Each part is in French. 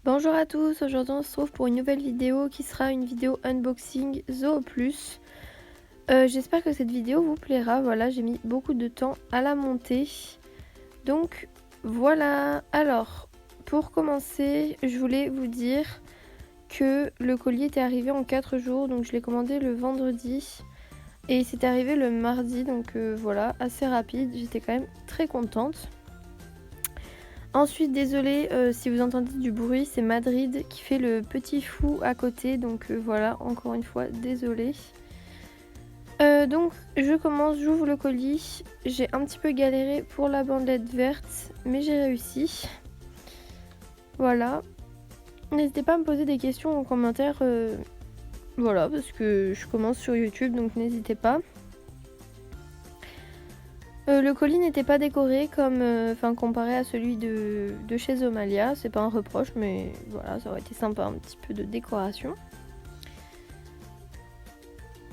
Bonjour à tous, aujourd'hui on se retrouve pour une nouvelle vidéo qui sera une vidéo unboxing Zooplus. J'espère que cette vidéo vous plaira, voilà j'ai mis beaucoup de temps à la monter. Donc voilà, alors pour commencer je voulais vous dire que le colis était arrivé en 4 jours, donc je l'ai commandé le vendredi et c'est arrivé le mardi, donc voilà, assez rapide, j'étais quand même très contente. Ensuite, désolé si vous entendez du bruit, c'est Madrid qui fait le petit fou à côté, donc voilà, encore une fois, désolé. Donc je commence, j'ouvre le colis, j'ai un petit peu galéré pour la bandelette verte, mais j'ai réussi. Voilà, n'hésitez pas à me poser des questions en commentaire, voilà, parce que je commence sur YouTube, donc n'hésitez pas. Le colis n'était pas décoré comme, comparé à celui de chez Zomalia. C'est pas un reproche, mais voilà, ça aurait été sympa un petit peu de décoration.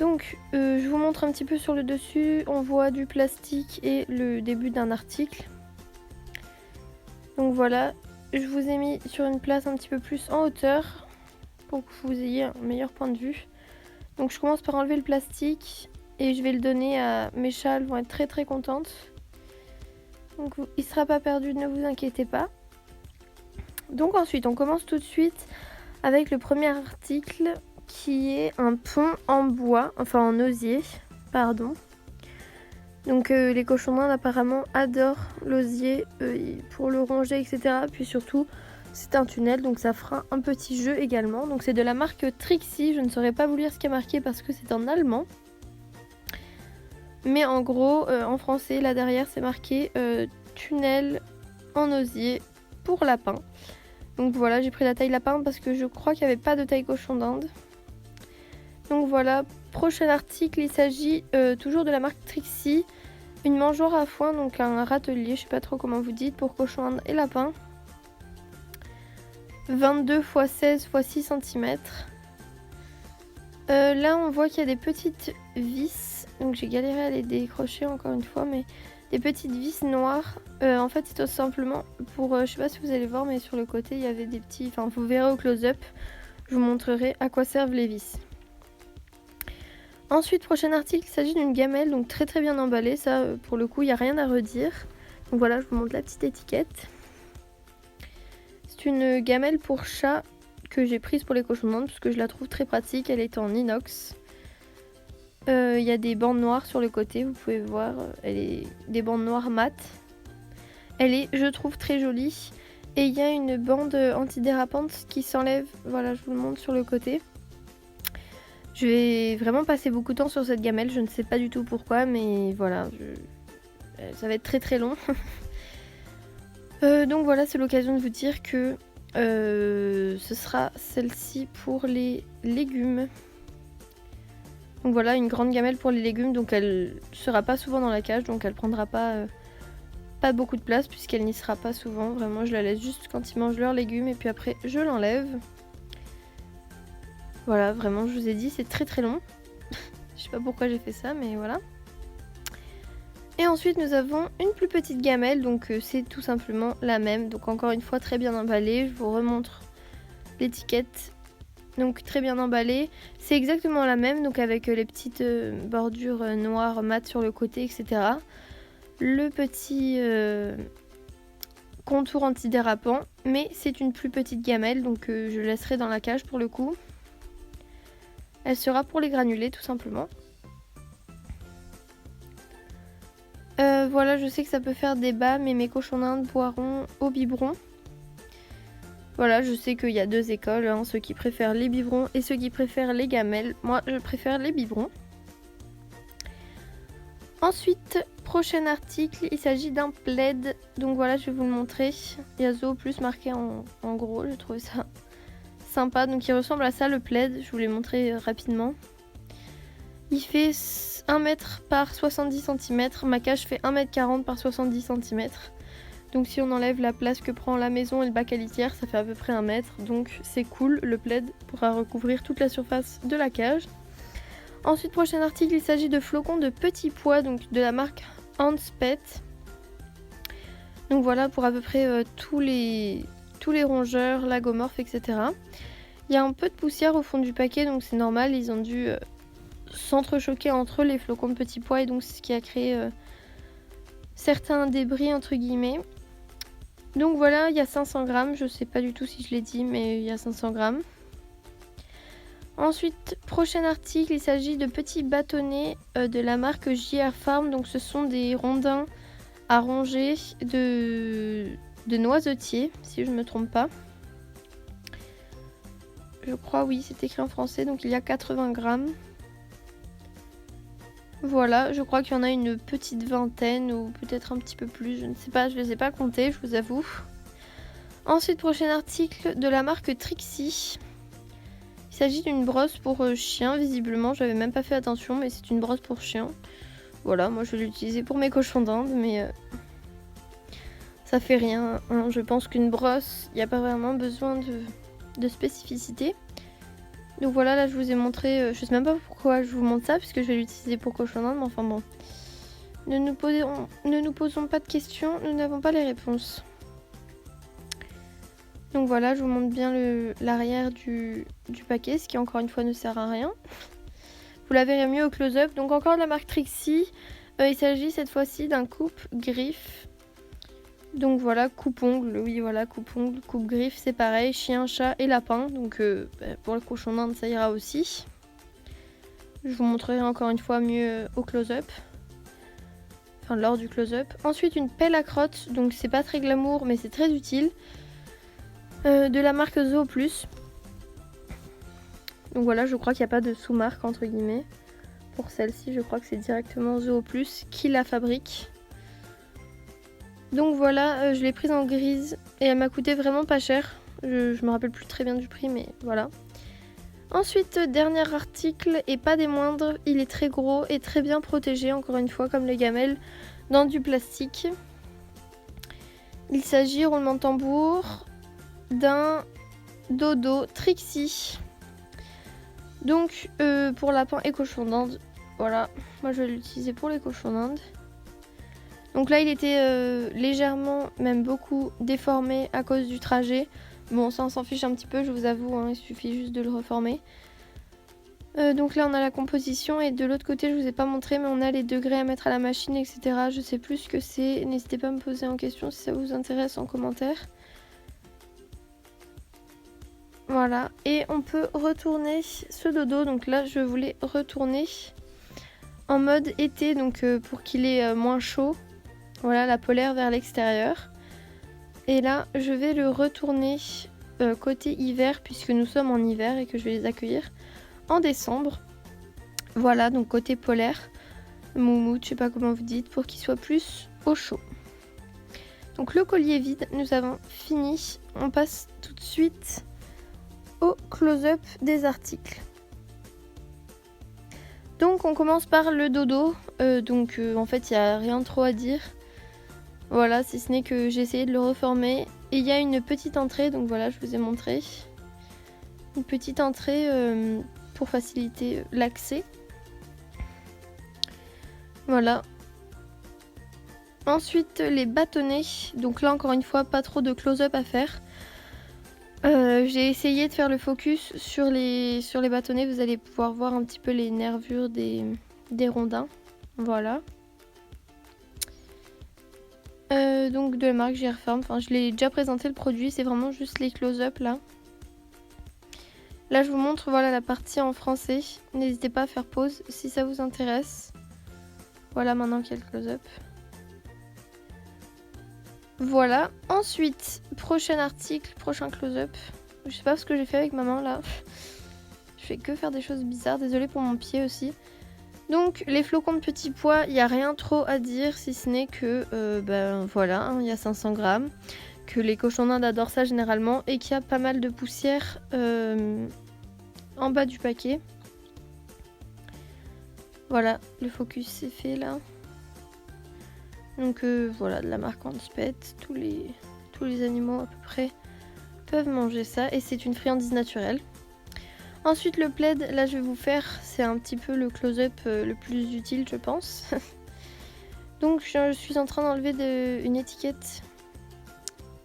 Donc, je vous montre un petit peu sur le dessus. On voit du plastique et le début d'un article. Donc voilà, je vous ai mis sur une place un petit peu plus en hauteur pour que vous ayez un meilleur point de vue. Donc je commence par enlever le plastique et je vais le donner à mes chats, elles vont être très très contentes. Donc il ne sera pas perdu, ne vous inquiétez pas. Donc ensuite on commence tout de suite avec le premier article qui est un pont en bois, enfin en osier, pardon. Donc les cochons d'Inde apparemment adorent l'osier pour le ronger, etc. Puis surtout c'est un tunnel, donc ça fera un petit jeu également. Donc c'est de la marque Trixie, je ne saurais pas vous lire ce qui est marqué parce que c'est en allemand. Mais en gros, en français, là derrière, c'est marqué tunnel en osier pour lapin. Donc voilà, j'ai pris la taille lapin parce que je crois qu'il n'y avait pas de taille cochon d'Inde. Donc voilà, prochain article, il s'agit toujours de la marque Trixie. Une mangeoire à foin, donc un râtelier, je sais pas trop comment vous dites, pour cochon d'Inde et lapin. 22 x 16 x 6 cm. Là, on voit qu'il y a des petites vis. Donc j'ai galéré à les décrocher encore une fois, mais des petites vis noires. En fait, c'est tout simplement pour, je sais pas si vous allez voir, mais sur le côté, il y avait des petits... Enfin, vous verrez au close-up, je vous montrerai à quoi servent les vis. Ensuite, prochain article, il s'agit d'une gamelle, donc très très bien emballée. Ça, pour le coup, il n'y a rien à redire. Donc voilà, je vous montre la petite étiquette. C'est une gamelle pour chat que j'ai prise pour les cochons d'Inde parce que je la trouve très pratique. Elle est en inox. Il y a des bandes noires sur le côté, vous pouvez voir, elle est des bandes noires mat. Elle est, je trouve, très jolie. Et il y a une bande antidérapante qui s'enlève, voilà, je vous le montre sur le côté. Je vais vraiment passer beaucoup de temps sur cette gamelle, je ne sais pas du tout pourquoi, mais voilà, ça va être très très long. Donc voilà, c'est l'occasion de vous dire que ce sera celle-ci pour les légumes. Donc voilà, une grande gamelle pour les légumes, donc elle sera pas souvent dans la cage, donc elle prendra pas beaucoup de place puisqu'elle n'y sera pas souvent. Vraiment, je la laisse juste quand ils mangent leurs légumes et puis après je l'enlève. Voilà, vraiment, je vous ai dit, c'est très très long. Je sais pas pourquoi j'ai fait ça, mais voilà. Et ensuite, nous avons une plus petite gamelle, donc c'est tout simplement la même. Donc encore une fois, très bien emballée. Je vous remontre l'étiquette. Donc très bien emballée, c'est exactement la même, donc avec les petites bordures noires mat sur le côté, etc. Le petit contour antidérapant, mais c'est une plus petite gamelle, donc je laisserai dans la cage pour le coup. Elle sera pour les granulés tout simplement. Voilà, je sais que ça peut faire débat, mais mes cochons d'Inde boiront au biberon. Voilà, je sais qu'il y a deux écoles, hein, ceux qui préfèrent les biberons et ceux qui préfèrent les gamelles. Moi, je préfère les biberons. Ensuite, prochain article, il s'agit d'un plaid. Donc voilà, je vais vous le montrer. Il y a Zooplus marqué en gros, j'ai trouvé ça sympa. Donc il ressemble à ça le plaid, je vous l'ai montré rapidement. Il fait 1 m par 70 cm. Ma cage fait 1 m 40 par 70 cm. Donc si on enlève la place que prend la maison et le bac à litière, ça fait à peu près 1 mètre. Donc c'est cool, le plaid pourra recouvrir toute la surface de la cage. Ensuite, prochain article, il s'agit de flocons de petits pois, donc de la marque Hans Pet. Donc voilà, pour à peu près tous les tous les rongeurs, lagomorphes, etc. Il y a un peu de poussière au fond du paquet, donc c'est normal, ils ont dû s'entrechoquer entre eux, les flocons de petits pois, et donc c'est ce qui a créé certains débris entre guillemets. Donc voilà, il y a 500 grammes, je sais pas du tout si je l'ai dit, mais il y a 500 grammes. Ensuite, prochain article, il s'agit de petits bâtonnets de la marque JR Farm. Donc ce sont des rondins à ronger de noisetier, si je ne me trompe pas. Je crois, oui, c'est écrit en français, donc il y a 80 grammes. Voilà, je crois qu'il y en a une petite vingtaine ou peut-être un petit peu plus, je ne sais pas, je ne les ai pas comptés, je vous avoue. Ensuite, prochain article de la marque Trixie. Il s'agit d'une brosse pour chien, visiblement, j'avais même pas fait attention, mais c'est une brosse pour chien. Voilà, moi je vais l'utiliser pour mes cochons d'Inde, mais ça fait rien, hein. Je pense qu'une brosse, il n'y a pas vraiment besoin de spécificité. Donc voilà, là je vous ai montré, je sais même pas pourquoi je vous montre ça, puisque je vais l'utiliser pour cochon d'Inde, mais enfin bon. Ne nous posons pas de questions, nous n'avons pas les réponses. Donc voilà, je vous montre bien l'arrière du paquet, ce qui encore une fois ne sert à rien. Vous la verrez mieux au close-up. Donc encore de la marque Trixie, il s'agit cette fois-ci d'un coupe-griffe. Donc voilà, coupe-ongle, oui voilà, coupe-ongle, coupe-griffe, c'est pareil, chien, chat et lapin. Donc pour le cochon d'Inde, ça ira aussi. Je vous montrerai encore une fois mieux au close-up. Enfin, lors du close-up. Ensuite, une pelle à crotte, donc c'est pas très glamour, mais c'est très utile. De la marque Zoo Plus. Donc voilà, je crois qu'il n'y a pas de sous-marque entre guillemets. Pour celle-ci, je crois que c'est directement Zoo Plus qui la fabrique. Donc voilà, je l'ai prise en grise et elle m'a coûté vraiment pas cher. Je me rappelle plus très bien du prix, mais voilà. Ensuite, dernier article et pas des moindres, il est très gros et très bien protégé, encore une fois, comme les gamelles, dans du plastique. Il s'agit, roulement de tambour, d'un dodo Trixie. Donc pour lapin et cochon d'Inde, voilà, moi je vais l'utiliser pour les cochons d'Inde. Donc là il était légèrement, même beaucoup déformé à cause du trajet. Bon, ça on s'en fiche un petit peu, je vous avoue, hein, il suffit juste de le reformer. Donc là on a la composition et de l'autre côté je vous ai pas montré, mais on a les degrés à mettre à la machine, etc. Je sais plus ce que c'est, n'hésitez pas à me poser en question si ça vous intéresse en commentaire. Voilà, et on peut retourner ce dodo. Donc là, je voulais retourner en mode été, donc pour qu'il ait moins chaud. Voilà, la polaire vers l'extérieur. Et là, je vais le retourner côté hiver, puisque nous sommes en hiver et que je vais les accueillir en décembre. Voilà, donc côté polaire, moumoute, je sais pas comment vous dites, pour qu'il soit plus au chaud. Donc le collier vide, nous avons fini. On passe tout de suite au close-up des articles. Donc on commence par le dodo. En fait il n'y a rien trop à dire. Voilà, si ce n'est que j'ai essayé de le reformer. Et il y a une petite entrée, donc voilà, je vous ai montré. Une petite entrée pour faciliter l'accès. Voilà. Ensuite les bâtonnets. Donc là encore une fois, pas trop de close-up à faire. J'ai essayé de faire le focus sur les bâtonnets. Vous allez pouvoir voir un petit peu les nervures des rondins. Voilà. Donc de la marque JR Farm. Enfin, je l'ai déjà présenté le produit. C'est vraiment juste les close-up là. Là, je vous montre voilà la partie en français. N'hésitez pas à faire pause si ça vous intéresse. Voilà maintenant qu'il y a le close-up. Voilà, ensuite, prochain article, prochain close-up. Je sais pas ce que j'ai fait avec maman là. Je fais que faire des choses bizarres, désolée pour mon pied aussi. Donc les flocons de petits pois, il n'y a rien trop à dire si ce n'est que, voilà, hein, il y a 500 grammes. Que les cochons d'Inde adorent ça généralement et qu'il y a pas mal de poussière en bas du paquet. Voilà, le focus c'est fait là. Donc voilà, de la marque Anspet, tous les animaux à peu près peuvent manger ça et c'est une friandise naturelle. Ensuite le plaid, là je vais vous faire, c'est un petit peu le close-up le plus utile je pense. Donc je suis en train d'enlever une étiquette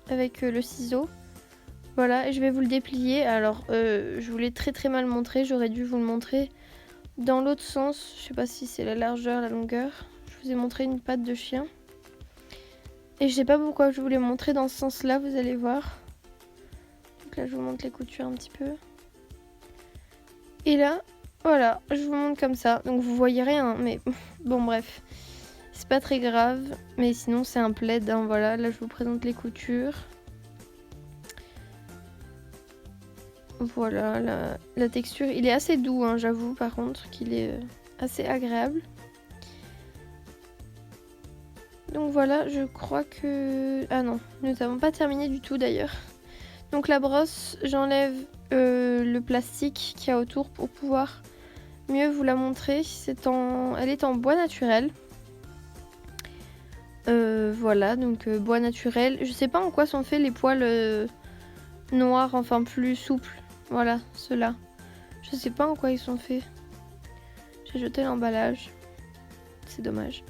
avec le ciseau. Voilà, et je vais vous le déplier. Alors, je vous l'ai très mal montré. J'aurais dû vous le montrer dans l'autre sens. Je sais pas si c'est la largeur, la longueur. Je vous ai montré une patte de chien. Et je sais pas pourquoi je voulais montrer dans ce sens-là, vous allez voir. Donc là, je vous montre les coutures un petit peu. Et là, voilà, je vous montre comme ça. Donc vous voyez rien, mais bon, bref. C'est pas très grave, mais sinon c'est un plaid, hein, voilà. Là, je vous présente les coutures. Voilà, la texture, il est assez doux, hein, j'avoue, par contre, qu'il est assez agréable. Donc voilà, je crois que... Ah non, nous n'avons pas terminé du tout d'ailleurs. Donc la brosse, j'enlève le plastique qu'il y a autour pour pouvoir mieux vous la montrer. Elle est en bois naturel. Voilà, donc bois naturel. Je sais pas en quoi sont faits les poils noirs, enfin plus souples. Voilà, ceux-là. Je sais pas en quoi ils sont faits. J'ai jeté l'emballage. C'est dommage.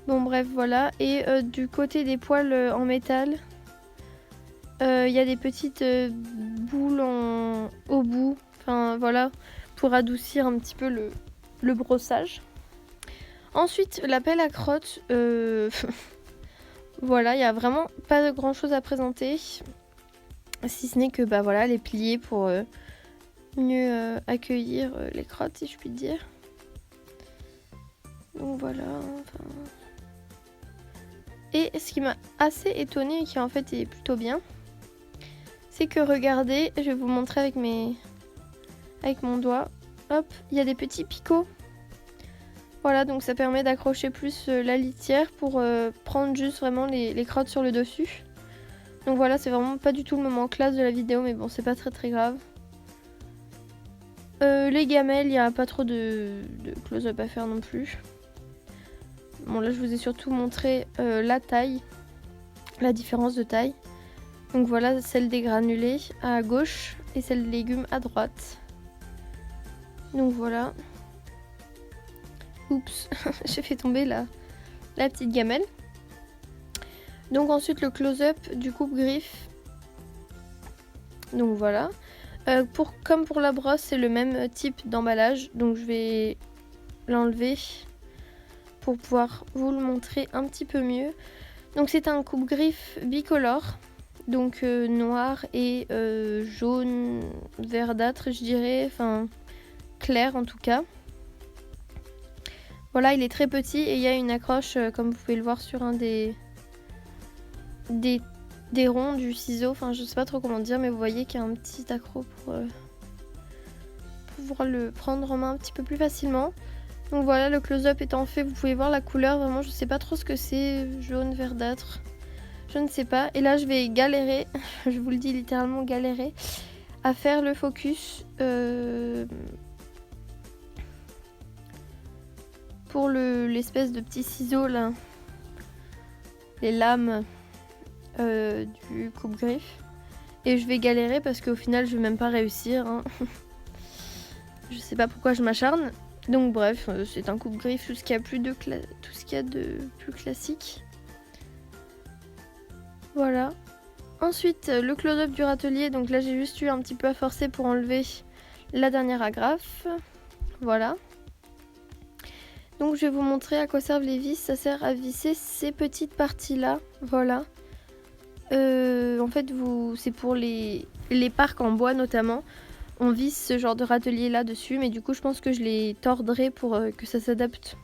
Bon bref, voilà. Et du côté des poils en métal, il y a des petites boules au bout. Enfin voilà, pour adoucir un petit peu le brossage. Ensuite, la pelle à crotte. Voilà, il n'y a vraiment pas grand chose à présenter. Si ce n'est que bah voilà, les plier pour mieux accueillir les crottes, si je puis dire. Donc voilà. Enfin... Et ce qui m'a assez étonnée et qui en fait est plutôt bien, c'est que regardez, je vais vous montrer avec mon doigt. Hop, il y a des petits picots. Voilà, donc ça permet d'accrocher plus la litière pour prendre juste vraiment les crottes sur le dessus. Donc voilà, c'est vraiment pas du tout le moment classe de la vidéo, mais bon, c'est pas très grave. Les gamelles, il n'y a pas trop de close-up à faire non plus. Bon, là, je vous ai surtout montré la taille, la différence de taille. Donc voilà, celle des granulés à gauche et celle des légumes à droite. Donc voilà. Oups, j'ai fait tomber la petite gamelle. Donc ensuite, le close-up du coupe-griffe. Donc voilà. Comme pour la brosse, c'est le même type d'emballage. Donc je vais l'enlever pour pouvoir vous le montrer un petit peu mieux. Donc c'est un coupe-griffe bicolore, donc noir et jaune verdâtre, je dirais, enfin clair en tout cas. Voilà, il est très petit et il y a une accroche, comme vous pouvez le voir sur un des ronds du ciseau, enfin je sais pas trop comment dire, mais vous voyez qu'il y a un petit accro pour pouvoir le prendre en main un petit peu plus facilement. Donc voilà, le close-up étant fait, vous pouvez voir la couleur, vraiment je sais pas trop ce que c'est, jaune, verdâtre, je ne sais pas. Et là je vais galérer, je vous le dis littéralement galérer, à faire le focus pour l'espèce de petit ciseau là, les lames du coupe-griffe. Et je vais galérer parce qu'au final je vais même pas réussir, hein. Je sais pas pourquoi je m'acharne. Donc bref, c'est un coupe-griffe, tout ce qu'il y a de plus classique. Voilà. Ensuite, le close-up du râtelier. Donc là, j'ai juste eu un petit peu à forcer pour enlever la dernière agrafe. Voilà. Donc je vais vous montrer à quoi servent les vis. Ça sert à visser ces petites parties-là. Voilà. En fait, c'est pour les parcs en bois notamment. On visse ce genre de râtelier là dessus, mais du coup je pense que je les tordrai pour que ça s'adapte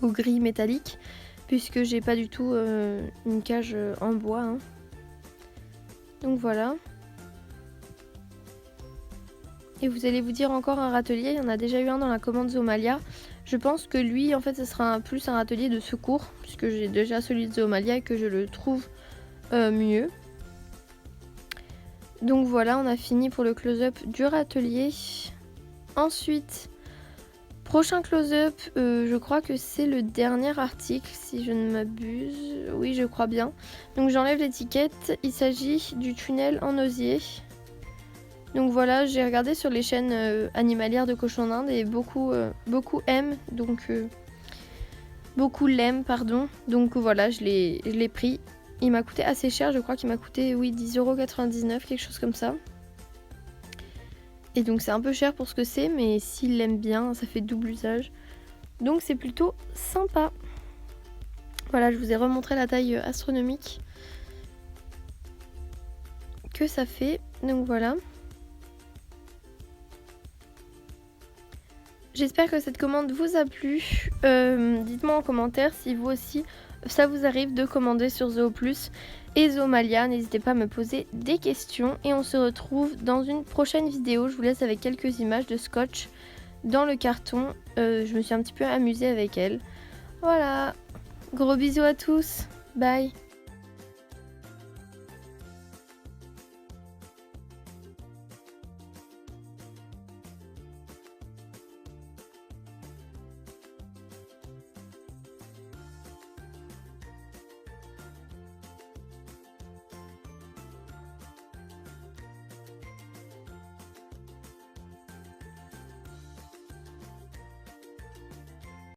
aux grilles métalliques, puisque j'ai pas du tout une cage en bois, hein. Donc voilà. Et vous allez vous dire encore un râtelier, il y en a déjà eu un dans la commande Zoomalia. Je pense que lui en fait ce sera plus un râtelier de secours, puisque j'ai déjà celui de Zoomalia et que je le trouve mieux. Donc voilà, on a fini pour le close-up du râtelier. Ensuite, prochain close-up, je crois que c'est le dernier article, si je ne m'abuse. Oui, je crois bien. Donc j'enlève l'étiquette. Il s'agit du tunnel en osier. Donc voilà, j'ai regardé sur les chaînes animalières de cochons d'Inde et beaucoup aiment. Donc beaucoup l'aiment, pardon. Donc voilà, je l'ai pris. Il m'a coûté assez cher, je crois qu'il m'a coûté, oui, 10,99 €, quelque chose comme ça. Et donc c'est un peu cher pour ce que c'est, mais s'il l'aime bien, ça fait double usage. Donc c'est plutôt sympa. Voilà, je vous ai remontré la taille astronomique que ça fait. Donc voilà. J'espère que cette commande vous a plu. Dites-moi en commentaire si vous aussi ça vous arrive de commander sur Zooplus et Zoomalia. N'hésitez pas à me poser des questions et on se retrouve dans une prochaine vidéo. Je vous laisse avec quelques images de scotch dans le carton. Je me suis un petit peu amusée avec elle. Voilà, gros bisous à tous, bye.